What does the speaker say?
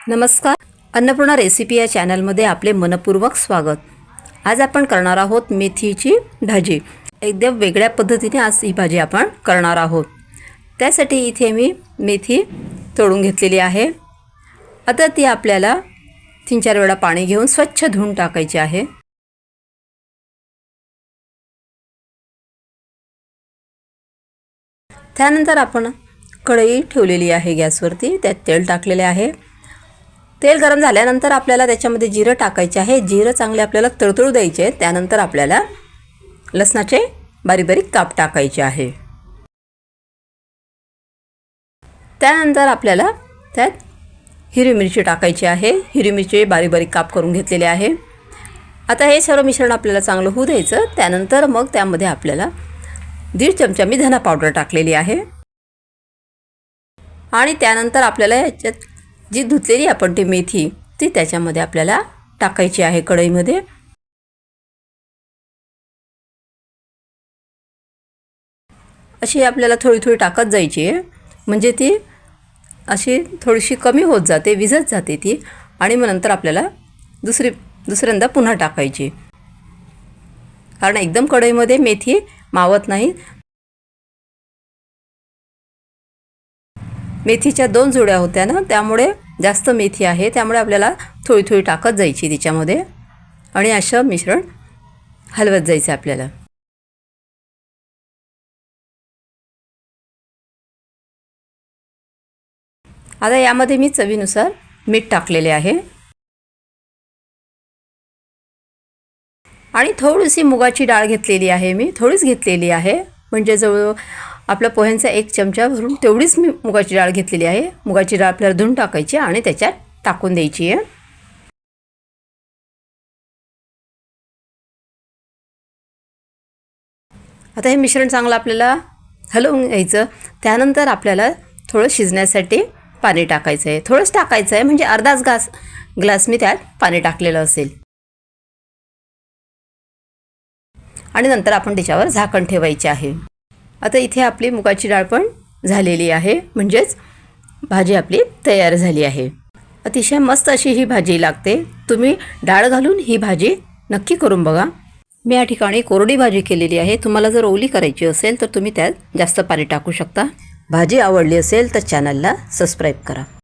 नमस्कार, अन्नपूर्णा रेसिपी या चॅनलमध्ये आपले मनपूर्वक स्वागत। आज आपण करणार आहोत मेथीची भाजी। एकदम वेगळ्या पद्धतीने आज ही भाजी आपण करणार आहोत। त्यासाठी इथे मी मेथी तोडून घेतलेली आहे। आता ती आपल्याला 3-4 वेळा पाणी घेऊन स्वच्छ धुवून टाकायची आहे। त्यानंतर आपण कढई ठेवलेली आहे गॅसवरती, त्यात तेल टाकलेले आहे। तेल गरम झाल्यानंतर आपल्याला त्याच्यामध्ये जिरं टाकायचे आहे। जिरं चांगले आपल्याला तळतळू द्यायचे। त्यानंतर आपल्याला लसणाचे बारीक बारीक काप टाकायचे आहे। त्यानंतर आपल्याला त्यात हिरवी मिरची टाकायची आहे। हिरवी मिरची बारीक बारीक काप करून घेतलेले आहे। आता हे सर्व मिश्रण आपल्याला चांगलं होऊ द्यायचं। त्यानंतर मग त्यामध्ये आपल्याला 1.5 चमचा मी धना पावडर टाकलेली आहे। आणि त्यानंतर आपल्याला याच्यात जी धुतलेली आपण ती मेथी ती त्याच्यामध्ये आपल्याला टाकायची आहे कढईमध्ये। अशी आपल्याला थोडी थोडी टाकत जायची आहे, म्हणजे ती अशी थोडीशी कमी होत जाते, विझत जाते ती। आणि मग नंतर आपल्याला दुसऱ्यांदा पुन्हा टाकायची, कारण एकदम कढईमध्ये मेथी मावत नाही। मेथीच्या 2 जुड्या होत्या ना, त्यामुळे जास्त मेथी आहे, त्यामुळे आपल्याला थोडी थोडी टाकत जायची तिच्यामध्ये आणि असं मिश्रण हलवत जायचं आपल्याला। आता यामध्ये मी चवीनुसार मीठ टाकलेले आहे आणि थोडीशी मुगाची डाळ घेतलेली आहे। मी थोडीच घेतलेली आहे, म्हणजे जवळ आपल्या पोह्यांचा 1 चमचा भरून तेवढीच मी मुगाची डाळ घेतलेली आहे। मुगाची डाळ आपल्याला धुवून टाकायची आणि त्याच्यात टाकून द्यायची आहे। आता हे मिश्रण चांगलं आपल्याला हलवून घ्यायचं। त्यानंतर आपल्याला थोडं शिजण्यासाठी पाणी टाकायचं आहे। थोडंच टाकायचं आहे, म्हणजे अर्धाच ग्लास मी त्यात पाणी टाकलेलं असेल। आणि नंतर आपण त्याच्यावर झाकण ठेवायचे आहे। आता इथे आपली मुगाची डाळ पण झालेली आहे, म्हणजेच भाजी आपली तयार झाली आहे। अतिशय मस्त अशी ही भाजी लागते। तुम्ही डाळ घालून ही भाजी नक्की करून बघा। मी या ठिकाणी कोरडी भाजी केलेली आहे। तुम्हाला जर ओली करायची असेल तर तुम्ही त्यात जास्त पाणी टाकू शकता। भाजी आवडली असेल तर चॅनलला सबस्क्राईब करा।